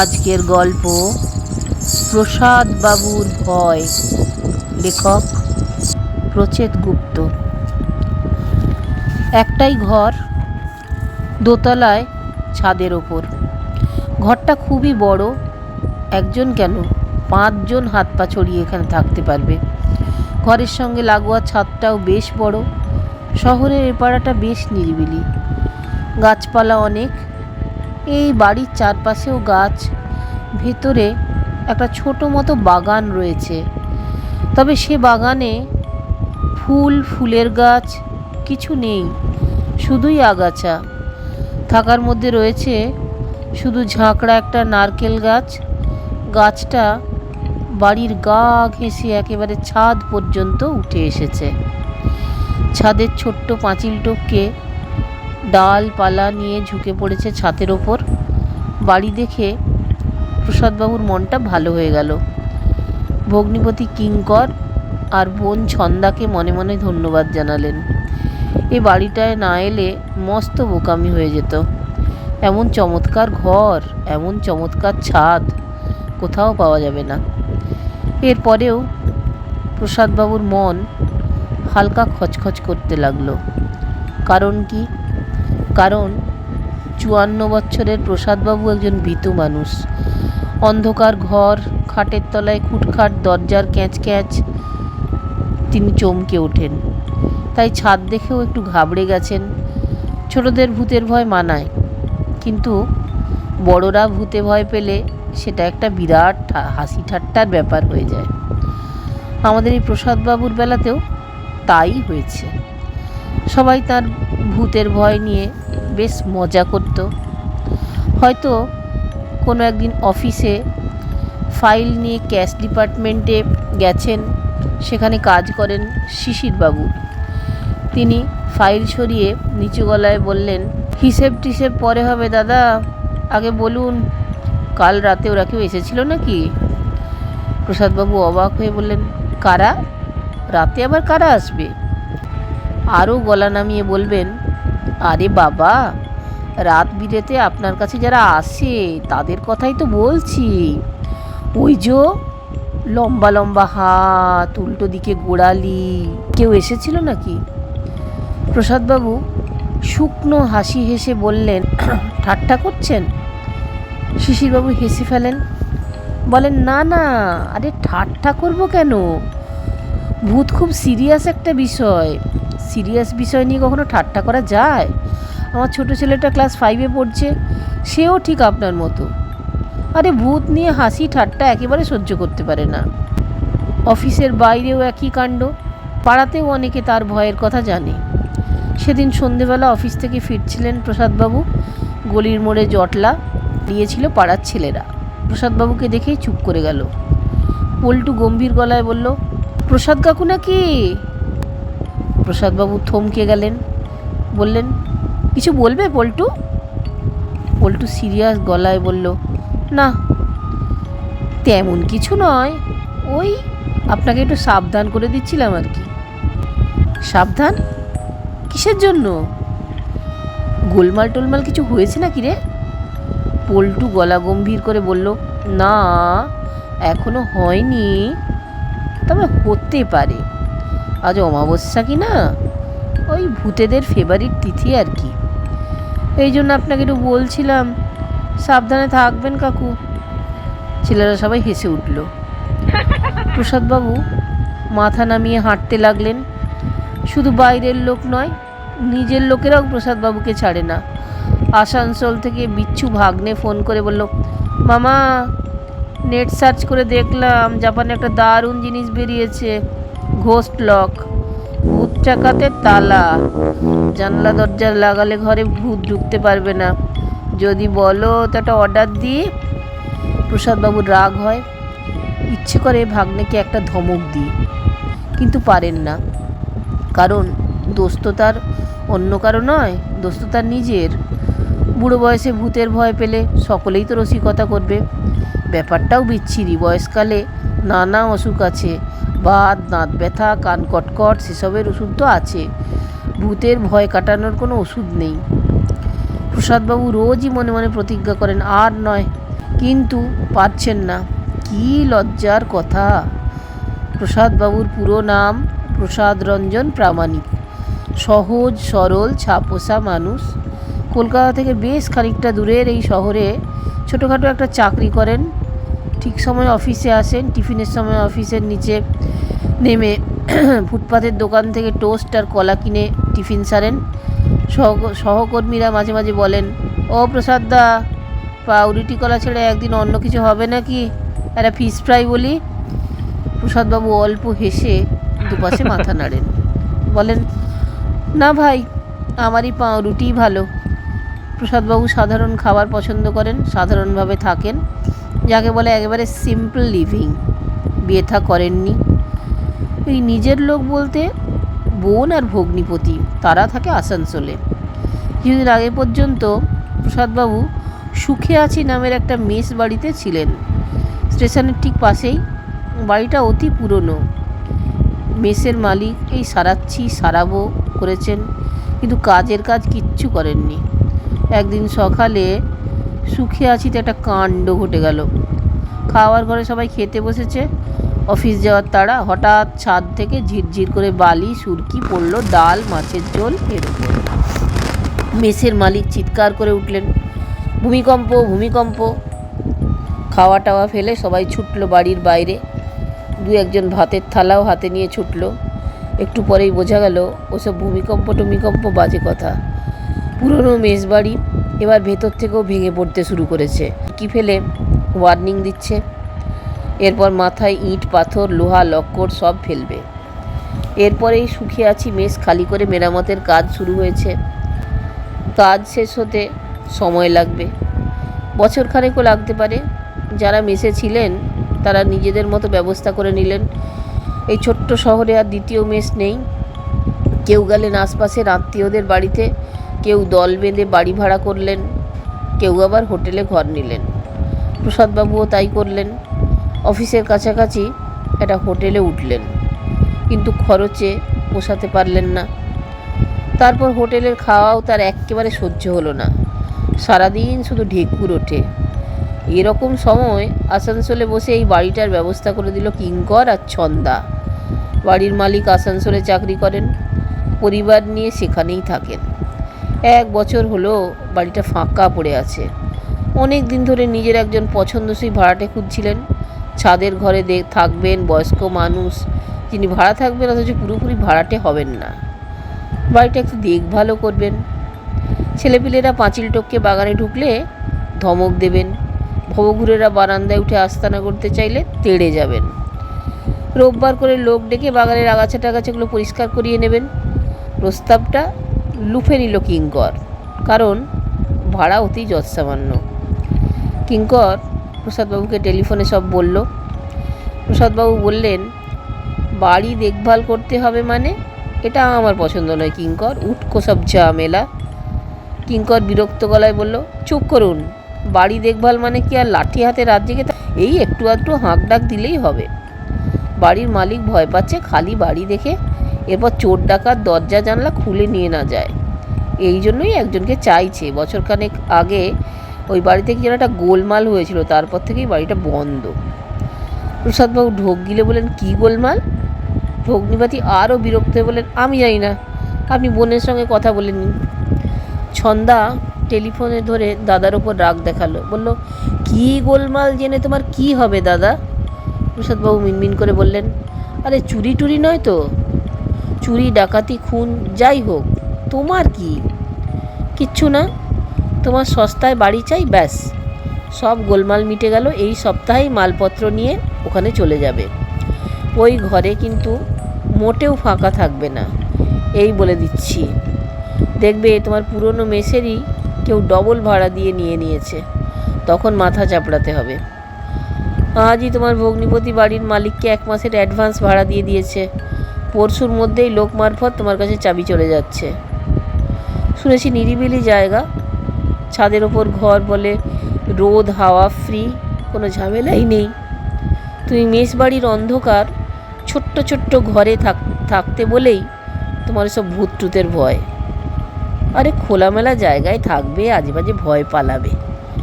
আজকের গল্প প্রসাদ বাবুর ভয়। লেখক প্রচেত গুপ্ত। একটাই ঘর, দোতলায়, ছাদের ওপর। ঘরটা খুবই বড়, একজন কেন 5 জন হাত পা ছড়িয়ে এখানে থাকতে পারবে। ঘরের সঙ্গে লাগোয়া ছাদটাও বেশ বড়। শহরের এ পাড়াটা বেশ নিরিবিলি, গাছপালা অনেক। এই বাড়ির চারপাশেও গাছ, ভেতরে একটা ছোট মতো বাগান রয়েছে। তবে সে বাগানে ফুলের গাছ কিছু নেই, শুধুই আগাছা। থাকার মধ্যে রয়েছে শুধু ঝাঁকড়া একটা নারকেল গাছ। গাছটা বাড়ির গা ঘেঁষে একেবারে ছাদ পর্যন্ত উঠে এসেছে। ছাদের ছোট্ট পাঁচিল টপকে ডালপালা নিয়ে ঝুঁকে পড়েছে ছাদের ওপর। বাড়ি দেখে প্রসাদবাবুর মনটা ভালো হয়ে গেল। ভগ্নিপতি কিঙ্কর আর বোন ছন্দাকে মনে মনে ধন্যবাদ জানালেন। এ বাড়িটায় না এলে মস্ত বোকামি হয়ে যেত। এমন চমৎকার ঘর, এমন চমৎকার ছাদ কোথাও পাওয়া যাবে না। এরপরেও প্রসাদবাবুর মন হালকা খচখচ করতে লাগলো। কারণ কি? কারণ 54 বছরের প্রসাদবাবু একজন ভীতু মানুষ। অন্ধকার ঘর, খাটের তলায় খুটখাট দরজার ক্যাঁচ ক্যাঁচ, তিনি চমকে ওঠেন। তাই ছাদ দেখেও একটু ঘাবড়ে গেছেন। ছোটদের ভূতের ভয় মানায়, কিন্তু বড়রা ভূতে ভয় পেলে সেটা একটা বিরাট হাসি ঠাট্টার ব্যাপার হয়ে যায়। আমাদের এই প্রসাদবাবুর বেলাতেও তাই হয়েছে। সবাই তার ভূতের ভয় নিয়ে বেশ মজা করত। হয়তো কোনো একদিন অফিসে ফাইল নিয়ে ক্যাশ ডিপার্টমেন্টে গেছেন, সেখানে কাজ করেন শিশিরবাবু। তিনি ফাইল সরিয়ে নিচু গলায় বললেন, হিসেব টিসেব পরে হবে দাদা, আগে বলুন কাল রাতে ওরা কেউ এসেছিল নাকি? প্রসাদবাবু অবাক হয়ে বললেন, কারা? রাতে আবার কারা আসবে? আরও গলা নামিয়ে বলবেন, আরে বাবা, রাত বিরেতে আপনার কাছে যারা আসে তাদের কথাই তো বলছি। ওই যে লম্বা লম্বা হাত, উল্টো দিকে গোড়ালি, কেউ এসেছিল নাকি? প্রসাদবাবু শুকনো হাসি হেসে বললেন, ঠাট্টা করছেন? শিশিরবাবু হেসে ফেলেন, বলেন, না না, আরে ঠাট্টা করব কেন? ভূত খুব সিরিয়াস একটা বিষয়। সিরিয়াস বিষয় নিয়ে কখনো ঠাট্টা করা যায়? আমার ছোট ছেলেটা ক্লাস 5-এ পড়ছে, সেও ঠিক আপনার মতো। আরে ভূত নিয়ে হাসি ঠাট্টা একেবারে সহ্য করতে পারে না। অফিসের বাইরেও একই কাণ্ড। পাড়াতেও অনেকে তার ভয়ের কথা জানে। সেদিন সন্ধেবেলা অফিস থেকে ফিরছিলেন প্রসাদবাবু। গলির মোড়ে জটলা দিয়েছিল পাড়ার ছেলেরা। প্রসাদবাবুকে দেখেই চুপ করে গেল। পল্টু গম্ভীর গলায় বলল, প্রসাদ কাকু নাকি? প্রসাদবাবু থমকে গেলেন, বললেন, কিছু বলবে পল্টু? পল্টু সিরিয়াস গলায় বলল, না তেমন কিছু নয়, ওই আপনাকে একটু সাবধান করে দিচ্ছিলাম আর কি। সাবধান? কিসের জন্য? গোলমাল টোলমাল কিছু হয়েছে নাকি রে? পল্টু গলা গম্ভীর করে বলল, না এখনো হয়নি, তবে হতে পারে। আজ অমাবস্যা কি না, ওই ভূতেদের ফেভারিট তিথি আর কি। এই জন্য আপনাকে একটু বলছিলাম, সাবধানে থাকবেন কাকু। ছেলেরা সবাই হেসে উঠল। প্রসাদবাবু মাথা নামিয়ে হাঁটতে লাগলেন। শুধু বাইরের লোক নয়, নিজের লোকেরাও প্রসাদবাবুকে ছাড়ে না। আসানসোল থেকে বিচ্ছু ভাগ্নে ফোন করে বলল, মামা নেট সার্চ করে দেখলাম জাপানে একটা দারুণ জিনিস বেরিয়েছে, ঘোস্ট লক, ভূত চাকাতে তালা। জানলা দরজা লাগালে ঘরে ভূত ঢুকতে পারবে না। যদি বলো তো একটা অর্ডার দিই। প্রসাদবাবুর রাগ হয়, ইচ্ছে করে ভাগ্নেকে একটা ধমক দিই, কিন্তু পারেন না। কারণ দোষ তো তার অন্য কারো নয়, দোষ তো তার নিজের। বুড়ো বয়সে ভূতের ভয় পেলে সকলেই তো রসিকতা করবে। ব্যাপারটাও বিচ্ছিরি। বয়সকালে নানা অসুখ আছে, বাত, দাঁত ব্যথা, কান কটকট, সেসবের ওষুধ তো আছে। ভূতের ভয় কাটানোর কোনো ওষুধ নেই। প্রসাদবাবু রোজই মনে মনে প্রতিজ্ঞা করেন, আর নয়, কিন্তু পারছেন না। কী লজ্জার কথা! প্রসাদবাবুর পুরো নাম প্রসাদ রঞ্জন প্রামাণিক। সহজ সরল ছাপোষা মানুষ। কলকাতা থেকে বেশ খানিকটা দূরের এই শহরে ছোটোখাটো একটা চাকরি করেন। ঠিক সময় অফিসে আসেন, টিফিনের সময় অফিসের নিচে নেমে ফুটপাতের দোকান থেকে টোস্ট আর কলা কিনে টিফিন সারেন। সহকর্মীরা মাঝে মাঝে বলেন, ও প্রসাদদা, পাউরুটি কলা ছেড়ে একদিন অন্য কিছু হবে নাকি? একটা ফিশ ফ্রাই বলি। প্রসাদবাবু অল্প হেসে দুপাশে মাথা নাড়েন, বলেন, না ভাই, আমারই পাউরুটিই ভালো। প্রসাদবাবু সাধারণ খাবার পছন্দ করেন, সাধারণভাবে থাকেন, যাকে বলে একেবারে সিম্পল লিভিং। বিয়ে থা করেননি। এই নিজের লোক বলতে বোন আর ভগ্নিপতি, তারা থাকে আসানসোলে। কিছুদিন আগে পর্যন্ত প্রসাদবাবু সুখে আছি নামের একটা মেস বাড়িতে ছিলেন। স্টেশনের ঠিক পাশেই। বাড়িটা অতি পুরনো। মেসের মালিক এই সারাবো করেছেন, কিন্তু কাজের কাজ কিচ্ছু করেননি। একদিন সকালে সুখে আছিতে একটা কাণ্ড ঘটে গেল। খাওয়ার ঘরে সবাই খেতে বসেছে, অফিস যাওয়ার তাড়া। হঠাৎ ছাদ থেকে ঝিরঝির করে বালি সুরকি পড়ল ডাল, মাছের ঝোল এর উপর। মেসের মালিক চিৎকার করে উঠলেন, ভূমিকম্প, ভূমিকম্প! খাওয়া টাওয়া ফেলে সবাই ছুটল বাড়ির বাইরে। দু একজন ভাতের থালাও হাতে নিয়ে ছুটল। একটু পরেই বোঝা গেল ওসব টুমিকম্প বাজে কথা। পুরনো মেসবাড়ি এবার ভেতর থেকেও ভেঙে পড়তে শুরু করেছে। কি ফেলে ওয়ার্নিং দিচ্ছে। এরপর মাথায় ইট, পাথর, লোহা, লক্কর সব ফেলবে। এরপরেই সুখে আছি মেস খালি করে মেরামতের কাজ শুরু হয়েছে। কাজ শেষ হতে সময় লাগবে, বছরখানেকও লাগতে পারে। যারা মেসে ছিলেন তারা নিজেদের মতো ব্যবস্থা করে নিলেন। এই ছোট্ট শহরে আর দ্বিতীয় মেস নেই। কেউ গেলেন আশপাশের আত্মীয়দের বাড়িতে, কেউ দল বেঁধে বাড়ি ভাড়া করলেন, কেউ আবার হোটেলে ঘর নিলেন। প্রসাদবাবুও তাই করলেন। অফিসের কাছাকাছি একটা হোটেলে উঠলেন, কিন্তু খরচে পোষাতে পারলেন না। তারপর হোটেলের খাওয়াও তার একেবারে সহ্য হলো না। সারাদিন শুধু ঢেকুর ওঠে। এরকম সময় আসানসোলে বসে এই বাড়িটার ব্যবস্থা করে দিল কিঙ্কর আর ছন্দা। বাড়ির মালিক আসানসোলে চাকরি করেন, পরিবার নিয়ে সেখানেই থাকেন। 1 বছর হলো বাড়িটা ফাঁকা পড়ে আছে। অনেক দিন ধরে নিজের একজন পছন্দসই ভাড়াটে খুঁজছিলেন। ছাদের ঘরে থাকবেন, বয়স্ক মানুষ, যিনি ভাড়া থাকবেন অথচ পুরোপুরি ভাড়াটে হবেন না। বাড়িটা একটু দেখভালও করবেন। ছেলেপিলেরা পাঁচিল টপকে বাগানে ঢুকলে ধমক দেবেন। ভবঘুরেরা বারান্দায় উঠে আস্তানা করতে চাইলে তেড়ে যাবেন। রোববার করে লোক ডেকে বাগানের আগাছা টাগাছাগুলো পরিষ্কার করিয়ে নেবেন। প্রস্তাবটা লুফে নিল কিঙ্কর, কারণ ভাড়া অতি যৎসামান্য। কিঙ্কর প্রসাদবাবুকে টেলিফোনে সব বলল। প্রসাদবাবু বললেন, বাড়ি দেখভাল করতে হবে মানে? এটা আমার পছন্দ নয় কিঙ্কর, উটকো সব ঝামেলা। কিঙ্কর বিরক্ত গলায় বলল, চুপ করুন। বাড়ি দেখভাল মানে কি আর লাঠি হাতে রাত জেগে এই একটু আধটু হাঁক ডাক দিলেই হবে? বাড়ির মালিক ভয় পাচ্ছে খালি বাড়ি দেখে এরপর চোর ডাকাত দরজা জানলা খুলে নিয়ে না যায়। এই জন্যই একজনকে চাইছে। বছরখানেক আগে ওই বাড়িতে কি যেন একটা গোলমাল হয়েছিল, তারপর থেকেই বাড়িটা বন্ধ। প্রসাদবাবু ঢোক গিলে বলেন, কী গোলমাল? ভগ্নিপতি আরও বিরক্ত হয়ে বলেন, আমি জানি না, আপনি বোনের সঙ্গে কথা বলে নিন। ছন্দা টেলিফোনে ধরে দাদার ওপর রাগ দেখালো, বলল, কী গোলমাল জেনে তোমার কি হবে দাদা? প্রসাদবাবু মিনমিন করে বললেন, আরে চুরি টুরি নয় তো? চুরি, ডাকাতি, খুন যাই হোক, তোমার কি? কিচ্ছু না, তোমার সস্তায় বাড়ি চাই, ব্যাস। সব গোলমাল মিটে গেল। এই সপ্তাহেই মালপত্র নিয়ে ওখানে চলে যাবে। ওই ঘরে কিন্তু মোটেও ফাঁকা থাকবে না, এই বলে দিচ্ছি। দেখবে তোমার পুরনো মেসেরই কেউ ডবল ভাড়া দিয়ে নিয়েছে, তখন মাথা চাপড়াতে হবে। আজই তোমার ভগ্নিপতি বাড়ির মালিককে 1 মাসের অ্যাডভান্স ভাড়া দিয়ে দিয়েছে। পরশুর মধ্যেই লোক মারফত তোমার কাছে চাবি চলে যাচ্ছে। শুনেছি নিরিবিলি জায়গা, ছাদের ওপর ঘর, বলে রোদ হাওয়া ফ্রি, কোনো ঝামেলাই নেই। তুমি মেস বাড়ির অন্ধকার ছোট্ট ছোট্ট ঘরে থাকতে বলেই তোমার সব ভূত টুতের ভয়। আরে খোলামেলা জায়গায় থাকবে, আজেবাজে ভয় পালাবে।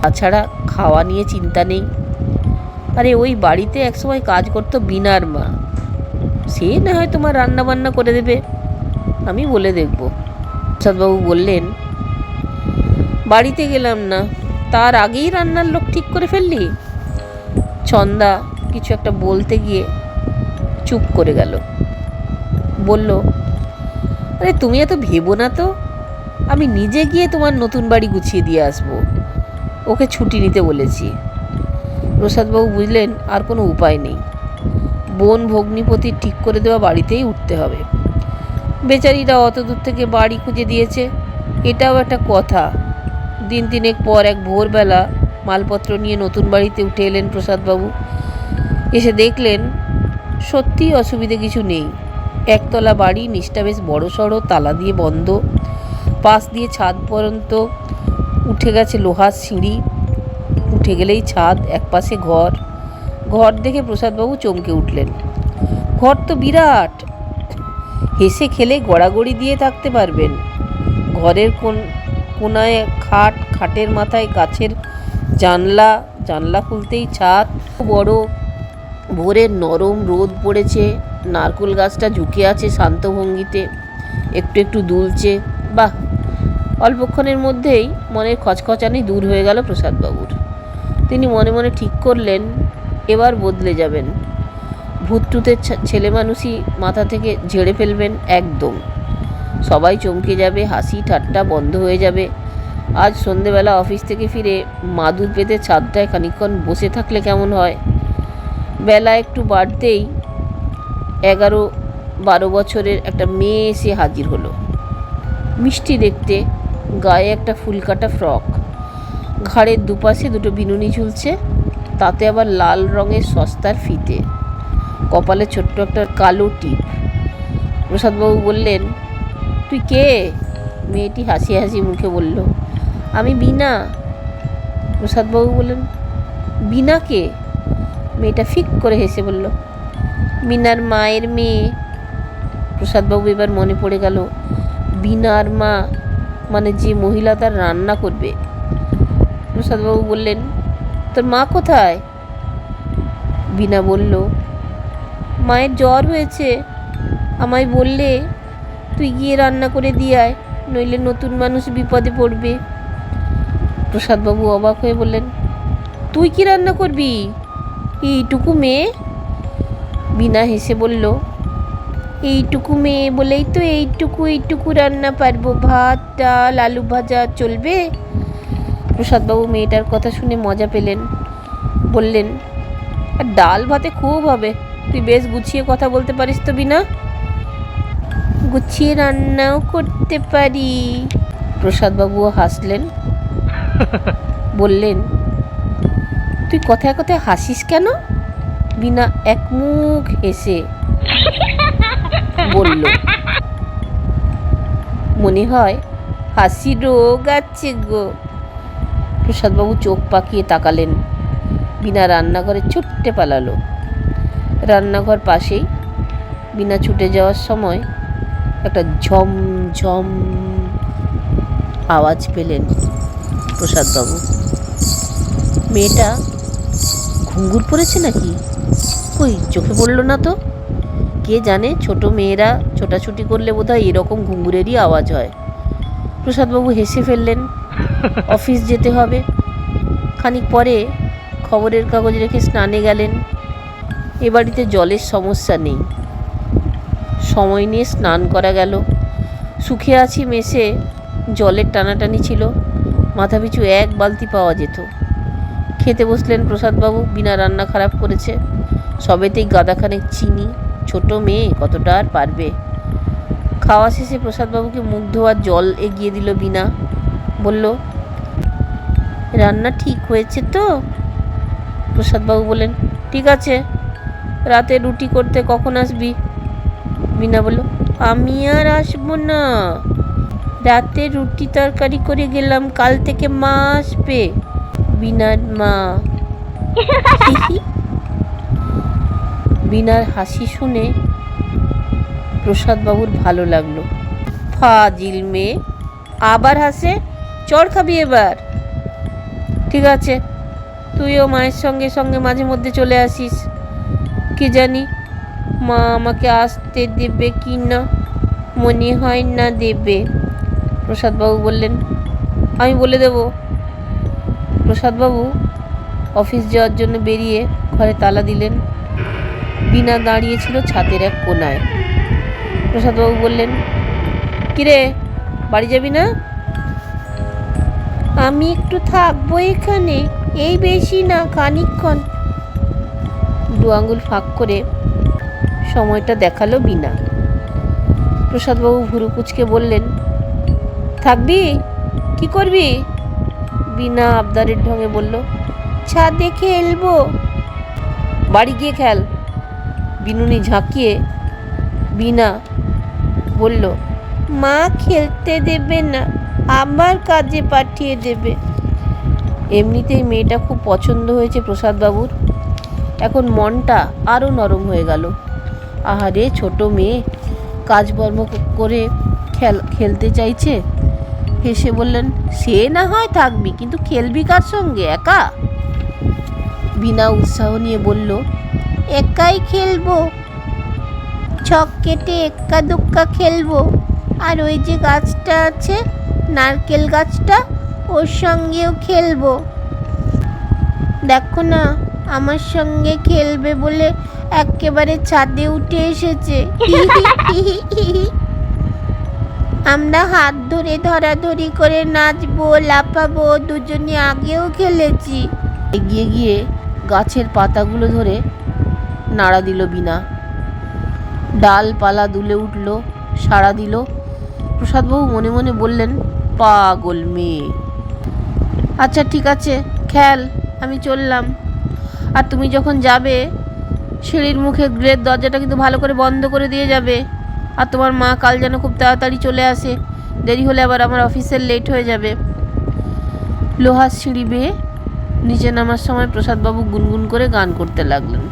তাছাড়া খাওয়া নিয়ে চিন্তা নেই। আরে ওই বাড়িতে একসময় কাজ করতো বিনার মা, সে না হয় তোমার রান্না বান্না করে দেবে, আমি বলে দেখব। প্রসাদবাবু বললেন, বাড়িতে গেলাম না, তার আগেই রান্নার লোক ঠিক করে ফেললি? ছন্দা কিছু একটা বলতে গিয়ে চুপ করে গেল। বলল, আরে তুমি এত ভেবো না তো, আমি নিজে গিয়ে তোমার নতুন বাড়ি গুছিয়ে দিয়ে আসবো, ওকে ছুটি নিতে বলেছি। প্রসাদবাবু বুঝলেন আর কোনো উপায় নেই, বোন ভগ্নিপতি ঠিক করে দেওয়া বাড়িতেই উঠতে হবে। বেচারিরা অত দূর থেকে বাড়ি খুঁজে দিয়েছে, এটাও একটা কথা। দিন তিনেক পর এক ভোরবেলা মালপত্র নিয়ে নতুন বাড়িতে উঠে এলেন প্রসাদবাবু। এসে দেখলেন সত্যিই অসুবিধে কিছু নেই। একতলা বাড়ি, নিচটা বেশ বড়সড়, তালা দিয়ে বন্ধ, পাশ দিয়ে ছাদ পর্যন্ত উঠে গেছে লোহার সিঁড়ি। উঠে গেলেই ছাদ, একপাশে ঘর। ঘর দেখে প্রসাদবাবু চমকে উঠলেন। ঘর তো বিরাট, হেসে খেলে গড়াগড়ি দিয়ে থাকতে পারবেন। ঘরের কোনায় খাট, খাটের মাথায় কাছের জানলা, জানলা খুলতেই ছাদ বড়। ভোরের নরম রোদ পড়েছে, নারকেল গাছটা ঝুঁকে আছে শান্ত ভঙ্গিতে, একটু একটু দুলছে। বাহ! অল্পক্ষণের মধ্যেই মনের খচখচানি দূর হয়ে গেল প্রসাদবাবুর। তিনি মনে মনে ঠিক করলেন এবার বদলে যাবেন, ভূতটুতের ছেলে মানুষই মাথা থেকে ঝেড়ে ফেলবেন একদম। সবাই চমকে যাবে, হাসি ঠাট্টা বন্ধ হয়ে যাবে। আজ সন্ধেবেলা অফিস থেকে ফিরে মাদুর পেতে ছাদটায় খানিকক্ষণ বসে থাকলে কেমন হয়? বেলা একটু বাড়তেই 11-12 বছরের একটা মেয়ে এসে হাজির হলো। মিষ্টি দেখতে, গায়ে একটা ফুলকাটা ফ্রক, ঘাড়ের দুপাশে দুটো বিনুনি ঝুলছে, তাতে আবার লাল রঙের সস্তার ফিতে, কপালে ছোট্ট একটা কালো টিপ। প্রসাদবাবু বললেন, তুই কে? মেয়েটি হাসি হাসি মুখে বলল, আমি বিনা। প্রসাদবাবু বললেন, বিনা কে? মেয়েটা ফিক করে হেসে বলল, বিনার মায়ের মেয়ে। প্রসাদবাবু এবার মনে পড়ে গেল, বিনার মা মানে যে মহিলা তার রান্না করবে। প্রসাদবাবু বললেন, তোর মা কোথায়? বিনা বলল, মায়ের জ্বর হয়েছে, আমায় বললে তুই গিয়ে রান্না করে দিয়ে আয়, নইলে নতুন মানুষ বিপদে পড়বে। প্রসাদবাবু অবাক হয়ে বললেন, তুই কি রান্না করবি, এইটুকু মেয়ে? বিনা হেসে বলল, এইটুকু মেয়ে বলেই তো এইটুকু রান্না পারবো, ভাত ডাল আলু ভাজা চলবে? প্রসাদবাবু মেয়েটার কথা শুনে মজা পেলেন, বললেন, আর ডাল ভাতে খুব হবে, তুই বেশ গুছিয়ে কথা বলতে পারিস তো বিনা? গুছিয়ে রান্নাও করতে পারি। প্রসাদবাবুও হাসলেন, বললেন, তুই কথায় কথায় হাসিস কেন? বিনা একমুখ হেসে বলল, মনে হয় হাসি রোগ আছে গো। প্রসাদবাবু চোখ পাকিয়ে তাকালেন। বিনা রান্নাঘরে ছুটতে পালালো। রান্নাঘর পাশেই। বিনা ছুটে যাওয়ার সময় একটা ঝমঝম আওয়াজ পেলেন প্রসাদবাবু। মেয়েটা ঘুঙুর পড়েছে নাকি? কই, চোখে পড়লো না তো। কে জানে, ছোট মেয়েরা ছোটাছুটি করলে বোধহয় এরকম ঘুঙুরেরই আওয়াজ হয়। প্রসাদবাবু হেসে ফেললেন। অফিস যেতে হবে। খানিক পরে খবরের কাগজ রেখে স্নানে গেলেন। এ বাড়িতে জলের সমস্যা নেই, সময় নিয়ে স্নান করা গেল। সুখে আছি মেসে জলের টানাটানি ছিল, মাথাপিছু 1 বালতি পাওয়া যেত। খেতে বসলেন প্রসাদবাবু। বিনা রান্না খারাপ করেছে, সবেতেই গাদাখানেক চিনি। ছোট মেয়ে, কতটা আর পারবে? খাওয়া শেষে প্রসাদবাবুকে মুখ ধোয়ার জল এগিয়ে দিল বিনা। বলল, রান্না ঠিক হয়েছে তো? প্রসাদবাবু বললেন, ঠিক আছে। রাতে রুটি করতে কখন আসবি? বিনা বলল, আমি আর আসবো না, রাতে রুটি তরকারি করে গেলাম, কাল থেকে মা আসবে। বিনার মা। বিনার হাসি শুনে প্রসাদবাবুর ভালো লাগলো। ফাজিল মেয়ে, আবার হাসে। চড় খাবি এবার? ঠিক আছে, তুইও মায়ের সঙ্গে সঙ্গে মাঝে মধ্যে চলে আসিস। কি জানি মা আমাকে আসতে দেবে কি না, মনে হয় না দেবে। প্রসাদবাবু বললেন, আমি বলে দেব। প্রসাদবাবু অফিস যাওয়ার জন্য বেরিয়ে ঘরে তালা দিলেন। বিনা দাঁড়িয়েছিল ছাদের এক কোনায়। প্রসাদবাবু বললেন, কিরে, বাড়ি যাবি না? আমি একটু থাকবো এখানে, এই বেশি না, খানিকক্ষণ। দু আঙুল ফাঁক করে সময়টা দেখালো বিনা। প্রসাদবাবু ভুরু কুঁচকে বললেন, থাকবি? কি করবি? বিনা আবদারের ঢঙে বলল, ছাদে খেলবো। বাড়ি গিয়ে খেল। বিনুনি ঝাঁকিয়ে বিনা বলল, মা খেলতে দেবে না, আবার কাজে পাঠিয়ে দেবে। এমনিতেই মেয়েটা খুব পছন্দ হয়েছে প্রসাদবাবুর। এখন মনটা আরও নরম হয়ে গেল। আহারে, ছোট মেয়ে কাজকর্ম করে খেলতে চাইছে। হেসে বললেন, সে না হয় থাকবি, কিন্তু খেলবি কার সঙ্গে, একা? বিনা উৎসাহ নিয়ে বলল, একাই খেলবো, ছক কেটে এক্কা দুক্কা খেলবো। আর ওই যে গাছটা আছে, নারকেল গাছটা, ওর সঙ্গেও খেলবো। দেখো না, আমার সঙ্গে খেলবে বলে একেবারে ছাদে উঠে এসেছে। আমরা হাত ধরে ধরাধরি করে নাচবো, লাফাবো, দুজনে আগেও খেলেছি। এগিয়ে গিয়ে গাছের পাতাগুলো ধরে নাড়া দিল বিনা। ডালপালা দুলে উঠল, সাড়া দিল। প্রসাদবাবু মনে মনে বললেন, পাগল মেয়ে। আচ্ছা ঠিক আছে, খেল, আমি চললাম। আর তুমি যখন যাবে, সিঁড়ির মুখে গ্রেট দরজাটা কিন্তু ভালো করে বন্ধ করে দিয়ে যাবে। আর তোমার মা কাল যেন খুব তাড়াতাড়ি চলে আসে, দেরি হলে আবার আমার অফিসের লেট হয়ে যাবে। লোহার সিঁড়ি বেয়ে নিচে নামার সময় প্রসাদবাবু গুনগুন করে গান করতে লাগলেন।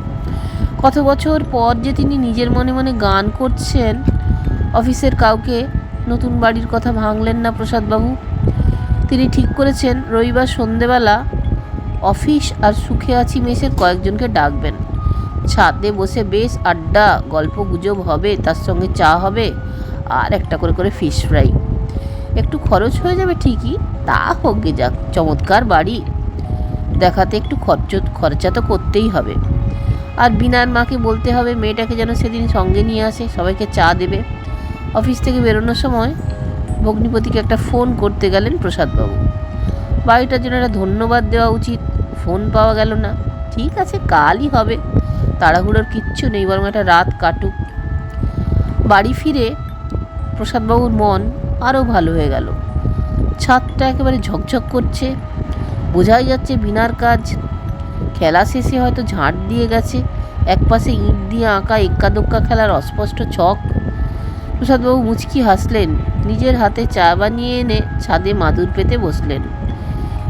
কত বছর পর যে তিনি নিজের মনে মনে গান করছেন। অফিসের কাউকে নতুন বাড়ির কথা ভাঙলেন না প্রসাদবাবু। তিনি ঠিক করেছেন রবিবার সন্ধেবেলা অফিস আর সুখে আছি মেসের কয়েকজনকে ডাকবেন। ছাদে বসে বেশ আড্ডা, গল্প গুজব হবে, তার সঙ্গে চা হবে, আর একটা করে করে ফিশ ফ্রাই। একটু খরচ হয়ে যাবে ঠিকই, তা হোক গে যাক, চমৎকার বাড়ি দেখাতে একটু খরচা তো করতেই হবে। আর বিনার মাকে বলতে হবে মেয়েটাকে যেন সেদিন সঙ্গে নিয়ে আসে, সবাইকে চা দেবে। অফিস থেকে বেরোনোর সময় ভগ্নিপতিকে একটা ফোন করতে গেলেন প্রসাদবাবু। বাড়িটার জন্য একটা ধন্যবাদ দেওয়া উচিত, ফোন পাওয়া গেল না। ঠিক আছে, কালই হবে, তাড়াহুড়োর কিচ্ছু নেই, বরং একটা রাত কাটুক। বাড়ি ফিরে প্রসাদবাবুর মন আরও ভালো হয়ে গেল। ছাদটা একেবারে ঝকঝক করছে, বোঝাই যাচ্ছে বিনার কাজ খেলা শেষে হয়তো ঝাঁট দিয়ে গেছে। একপাশে ইঁট দিয়ে আঁকা এক্কা দোক্কা খেলার অস্পষ্ট ছক। প্রসাদবাবু মুচকি হাসলেন, নিজের হাতে চা বানিয়ে এনে ছাদে মাদুর পেতে বসলেন।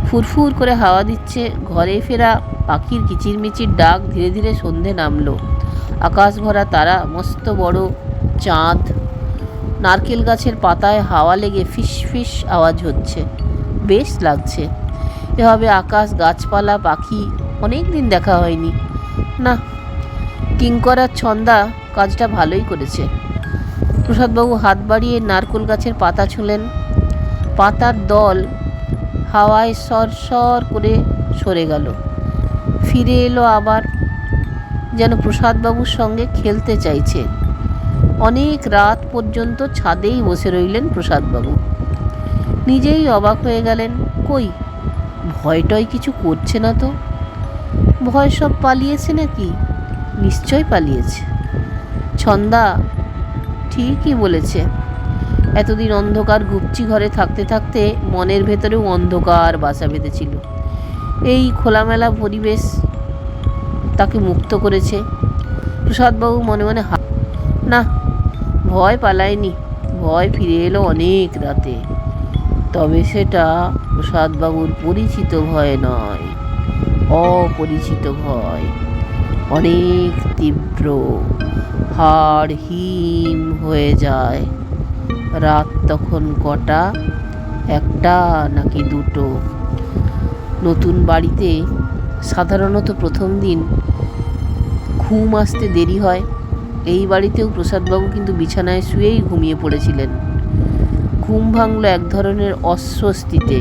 ফুরফুর করে হাওয়া দিচ্ছে, ঘরে ফেরা পাখির কিচিরমিচির ডাক ধীরে ধীরে সন্ধে নামলো। আকাশ ভরা তারা, মস্ত বড় চাঁদ। নারকেল গাছের পাতায় হাওয়া লেগে ফিস ফিস আওয়াজ হচ্ছে, বেশ লাগছে। এভাবে আকাশ, গাছপালা, পাখি অনেক দিন দেখা হয়নি। না, কিঙ্করার ছন্দা কাজটা ভালোই করেছে। প্রসাদবাবু হাত বাড়িয়ে নারকেল গাছের পাতা ছুঁলেন। পাতার দল হাওয়ায় সরসর করে সরে গেল, ফিরে এলো আবার, যেন প্রসাদবাবুর সঙ্গে খেলতে চাইছে। অনেক রাত পর্যন্ত ছাদেই বসে রইলেন প্রসাদবাবু। নিজেই অবাক হয়ে গেলেন, কই ভয়টয় কিছু করছে না তো। ভয় সব পালিয়েছে নাকি? নিশ্চয় পালিয়েছে। ছন্দা ঠিকই বলেছে। এতদিন অন্ধকার ঘুপচি ঘরে থাকতে থাকতে মনের ভেতরেও অন্ধকার বাসা বেঁধেছিল। এই খোলামেলা পরিবেশ তাকে মুক্ত করেছে। প্রসাদবাবু মনে মনে না, ভয় পালায়নি, ভয় ফিরে এলো অনেক রাতে। তবে সেটা প্রসাদবাবুর পরিচিত ভয় নয়, অপরিচিত ভয়, অনেক তীব্র, হাড় হিম হয়ে যায়। রাত তখন কটা, একটা নাকি দুটো? নতুন বাড়িতে সাধারণত প্রথম দিন ঘুম আসতে দেরি হয়। এই বাড়িতেও প্রসাদবাবু কিন্তু বিছানায় শুয়েই ঘুমিয়ে পড়েছিলেন। ঘুম ভাঙল এক ধরনের অস্বস্তিতে।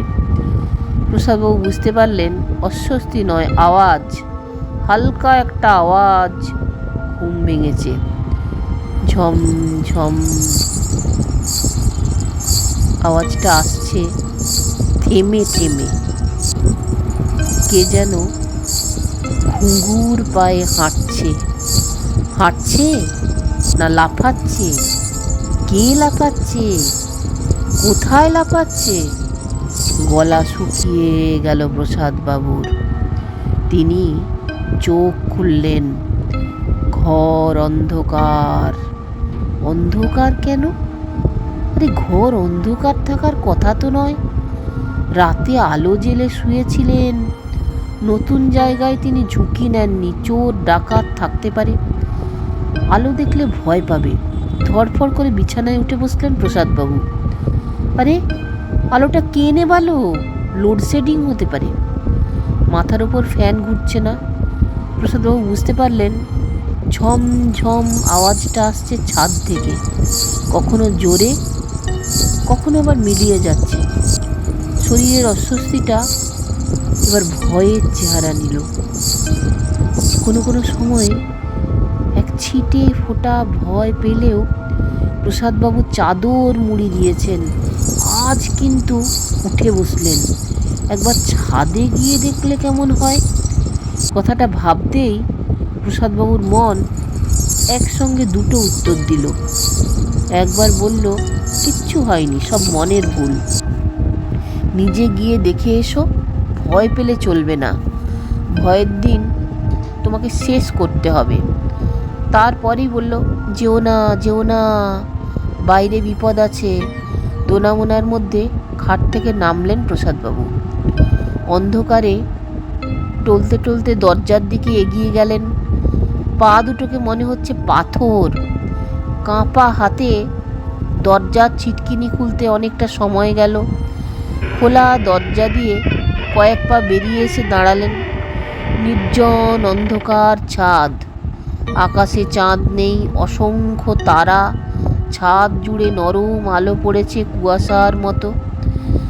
প্রসাদবাবু বুঝতে পারলেন অস্বস্তি নয়, আওয়াজ, হালকা একটা আওয়াজ ঘুম ভেঙেছে। ঝম ঝম আওয়াজটা আসছে থেমে থেমে। কে যেন ঘুঙুর পায়ে হাঁটছে। হাঁটছে না লাফাচ্ছে? কে লাফাচ্ছে? কোথায় লাফাচ্ছে? গলা শুকিয়ে গেল প্রসাদবাবুর। তিনি চোখ খুললেন। ঘর অন্ধকার। অন্ধকার কেন? আরে ঘর অন্ধকার থাকার কথা তো নয়। রাতে আলো জেলে শুয়েছিলেন। নতুন জায়গায় তিনি ঝুঁকি নেননি। চোর ডাকাত থাকতে পারে, আলো দেখলে ভয় পাবে। ধড়ফড় করে বিছানায় উঠে বসলেন প্রসাদবাবু। আরে আলোটা কে নেভালো? লোডশেডিং হতে পারে। মাথার ওপর ফ্যান ঘুরছে না। প্রসাদবাবু বুঝতে পারলেন ঝম ঝম আওয়াজটা আসছে ছাদ থেকে, কখনো জোরে, কখনো আবার মিলিয়ে যাচ্ছে। শরীরের অস্বস্তিটা এবার ভয়ের চেহারা নিল। কোনো কোনো সময় এক ছিটে ফোঁটা ভয় পেলেও প্রসাদবাবু চাদর মুড়ি দিয়েছেন। আজ কিন্তু উঠে বসলেন। একবার ছাদে গিয়ে দেখলে কেমন হয়? কথাটা ভাবতেই প্রসাদবাবুর মন একসঙ্গে দুটো উত্তর দিল। একবার বলল, কিচ্ছু হয়নি, সব মনের ভুল, নিজে গিয়ে দেখে এসো, ভয় পেলে চলবে না, ভয়ের দিন তোমাকে শেষ করতে হবে। তারপরেই বলল, যেও না যেও না, বাইরে বিপদ আছে। দোনামোনার মধ্যে খাট থেকে নামলেন প্রসাদবাবু। অন্ধকারে টলতে টলতে দরজার দিকে এগিয়ে গেলেন। পা দুটোকে মনে হচ্ছে পাথর। কাঁপা হাতে দরজার ছিটকিনি খুলতে অনেকটা সময় গেল। খোলা দরজা দিয়ে কয়েক পা বেরিয়ে এসে দাঁড়ালেন। নির্জন অন্ধকার ছাদ। আকাশে চাঁদ নেই, অসংখ্য তারা। ছাদ জুড়ে নরম আলো পড়েছে কুয়াশার মতো।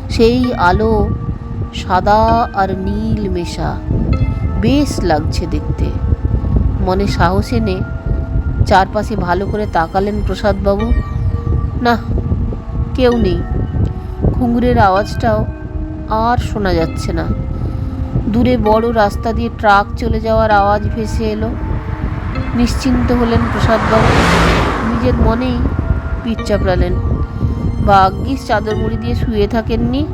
সেই আলো সাদা আর নীল মেশা। বেশ লাগছে দেখতে। মনে সাহস এনে চারপাশে ভালো করে তাকালেন প্রসাদবাবু। না, কেউ নেই। ঘুঙুরের আওয়াজটাও আর শোনা যাচ্ছে না। দূরে বড় রাস্তা দিয়ে ট্রাক চলে যাওয়ার আওয়াজ ভেসে এলো। নিশ্চিন্ত হলেন প্রসাদবাবু। নিজের মনেই পিঠ চাপড়ালেন। ভাগ্যিস চাদর মুড়ি দিয়ে শুয়ে থাকেননি,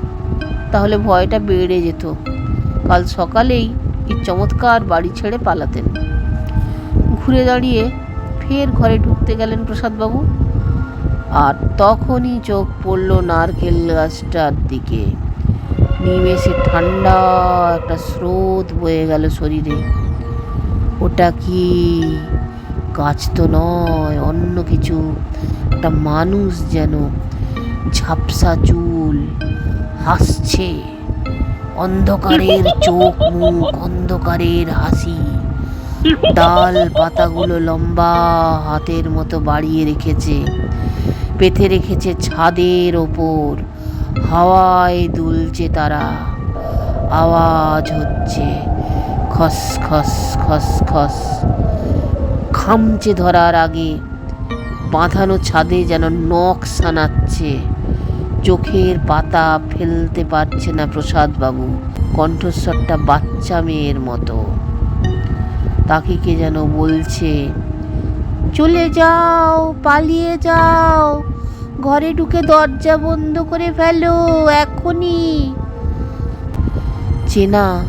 তাহলে ভয়টা বেড়ে যেত। কাল সকালেই এই চমৎকার বাড়ি ছেড়ে পালাতেন। ঘুরে দাঁড়িয়ে ফের ঘরে ঢুকতে গেলেন প্রসাদবাবু। আর তখনই চোখ পড়ল নারকেল গাছটার দিকে। নিমেষে ঠান্ডা একটা স্রোত বয়ে গেল শরীরে। ওটা কি? গাছ তো নয়, অন্য কিছু। একটা মানুষ যেন, ঝাপসা চুল, হাসছে। অন্ধকারের চোখ মুখ, অন্ধকারের হাসি। ডাল পাতাগুলো লম্বা হাতের মতো বাড়িয়ে রেখেছে, পেতে রেখেছে ছাদের ওপর। হাওয়ায় দুলছে তারা। আওয়াজ হচ্ছে খস খস খস খস। খামচে ধরার আগে বাঁধানো ছাদে যেন নখ সানাচ্ছে। চোখের পাতা ফেলতে পারছে না প্রসাদবাবু। কণ্ঠস্বরটা বাচ্চা মেয়ের মতো। তাকে কে যেন বলছে, চলে যাও, পালিয়ে যাও, ঘরে ঢুকে দরজা বন্ধ করে ফেলো এখনই। চেনা,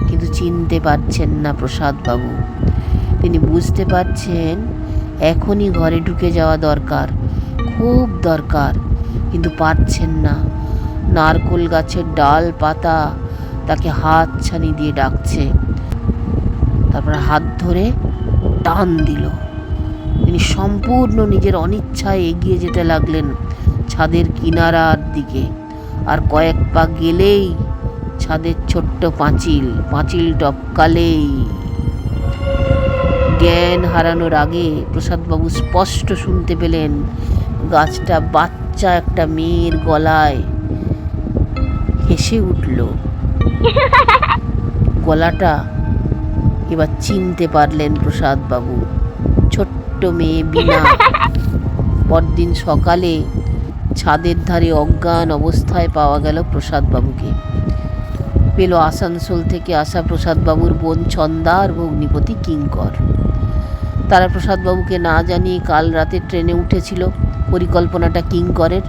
কিন্তু চিনতে পারছেন না প্রসাদবাবু। তিনি বুঝতে পারছেন এখনই ঘরে ঢুকে যাওয়া দরকার, খুব দরকার, কিন্তু পারছেন না। নারকেল গাছের ডাল পাতা তাকে হাত ছানি দিয়ে ডাকছে। তারপর হাত ধরে টান দিল। তিনি সম্পূর্ণ নিজের অনিচ্ছায় এগিয়ে যেতে লাগলেন ছাদের কিনারার দিকে। আর কয়েক পা গেলেই ছাদের ছোট্ট পাঁচিল টপকালেই জ্ঞান হারানোর আগে প্রসাদবাবু স্পষ্ট শুনতে পেলেন গাছটা বাচ্চা একটা মেয়ের গলায় হেসে উঠল। গলাটা এবার চিনতে পারলেন প্রসাদবাবু, ছোট্ট মেয়ে বীণা। পরদিন সকালে ছাদের ধারে অজ্ঞান অবস্থায় পাওয়া গেল প্রসাদবাবুকে। পেল আসানসোল থেকে আসা প্রসাদবাবুর বোন ছন্দা আর ভগ্নিপতি কিঙ্কর। তারা প্রসাদবাবুকে না জানিয়ে কাল রাতে ট্রেনে উঠেছিল। পরিকল্পনাটা কিঙ্করের,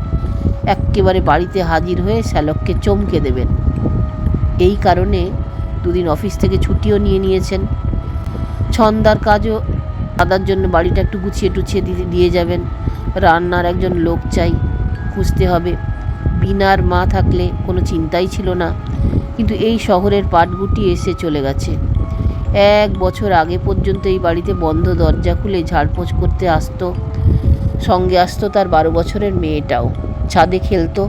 এক্কেবারে বাড়িতে হাজির হয়ে শ্যালককে চমকে দেবেন। এই কারণে দুদিন অফিস থেকে ছুটিও নিয়েছেন। ছন্দার কাজও দাদার জন্য বাড়িটা একটু গুছিয়ে টুছিয়ে দিয়ে যাবেন। রান্নার একজন লোক চাই, খুঁজতে হবে। বীণার মা থাকলে কোনো চিন্তাই ছিল না, কিন্তু এই শহরের পাটগুটি এসে চলে গেছে। 1 বছর আগে পর্যন্ত এই বাড়িতে বন্ধ দরজা খুলে ঝাড়পোছ করতে আসতো। সঙ্গে আসতো তার 12 বছরের মেয়েটাও। ছাদে খেলতো।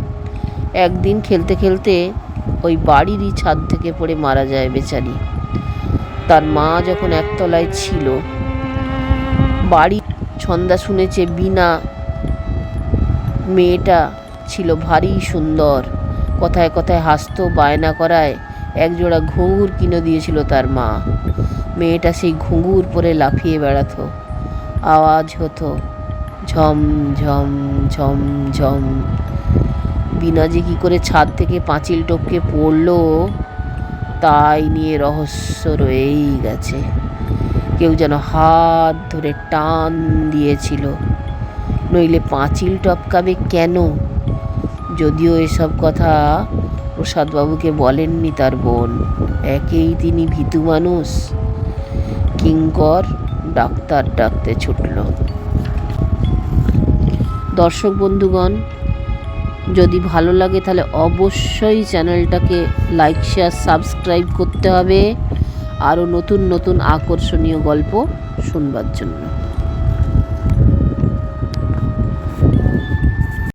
একদিন খেলতে খেলতে ওই বাড়িরই ছাদ থেকে পড়ে মারা যায় বেচারি। তার মা যখন একতলায় ছিল, বাড়ি ছন্দা শুনেছে বীণা মেয়েটা ছিল ভারী সুন্দর, কথায় কথায় হাসতো, বায়না করায় একজোড়া ঘুঙুর কিনে দিয়েছিল তার মা। মেয়েটা সেই ঘুঙুর পরে লাফিয়ে বেড়াতো। আওয়াজ হতো ঝম ঝম ঝম ঝম। বীণা যে কী করে ছাদ থেকে পাঁচিল টপকে পড়লো তাই নিয়ে রহস্য রয়েই গেছে। কেউ যেন হাত ধরে টান দিয়েছিল, নইলে পাঁচিল টপকাবে কেন? যদিও এসব কথা প্রসাদবাবুকে বলেননি তার বোন, একেই তিনি ভীতু মানুষ। কিঙ্কর ডাক্তার ডাকতে ছুটল। দর্শক বন্ধুগণ, যদি ভালো লাগে তাহলে অবশ্যই চ্যানেলটাকে লাইক, শেয়ার, সাবস্ক্রাইব করতে হবে আরও নতুন নতুন আকর্ষণীয় গল্প শুনবার জন্য।